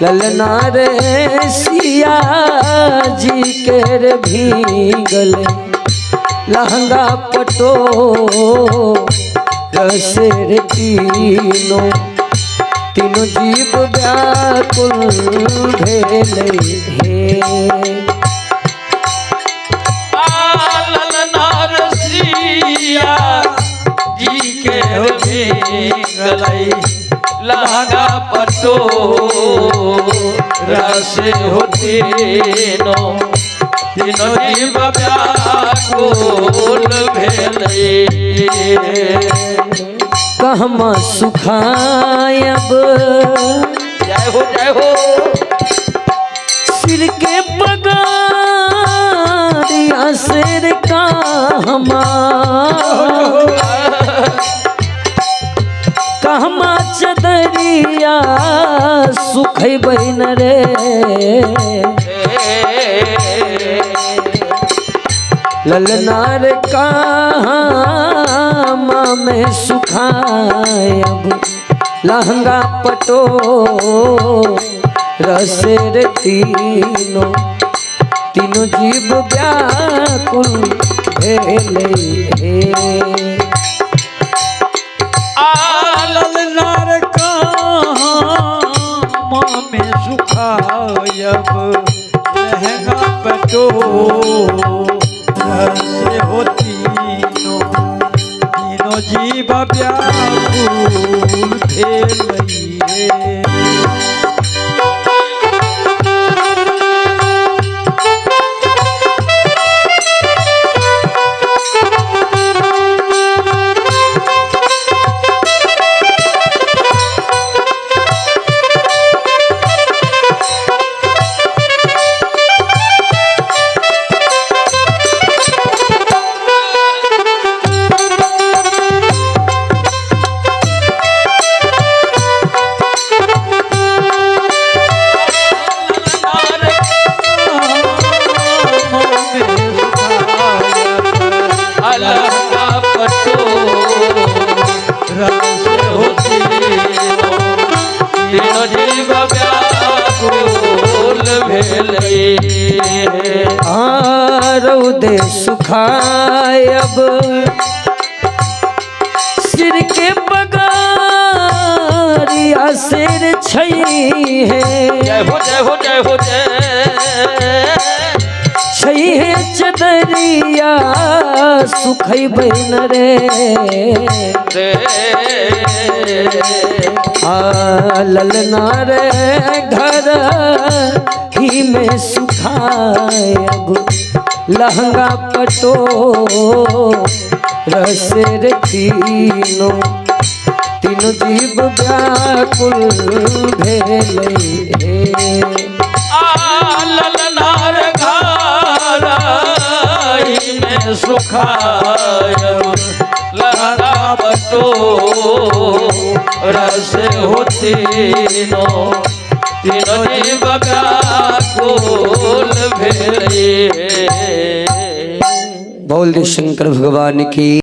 ललना रे सिया जी के रे भीगल लहंगा पटो रसेर तीनों तीनों जीव व्याकुल भेले हे ललना रे सिया जी के भीगल लहंगा पटो रस होती तीनों जीव व्याकुल भेले कहमा सुखायब जय हो सिर के पगारिया सिर कहमा कहमा चदरिया सुख बहन रे ललनार कामा में सुखायब लहंगा पटो रसेर तीनों तीनों जीव व्याकुल भेले हे ललनार कामा में सुखायब लहंगा पटो से होती तीनों जीव व्याकुल भेले रौदे सुखायब सिर के पगारिया सिर छई है छई है चदरिया सुख बहन रे ललना रे घर ही में सुखायब लहंगा पटो रसेर तीनों तीनों जीव व्याकुल भेले हे ललनार घर में सुखायब लहंगा पटो रस होती तीनों जीव व्याकुल भेले। बोल दे शंकर भगवान की।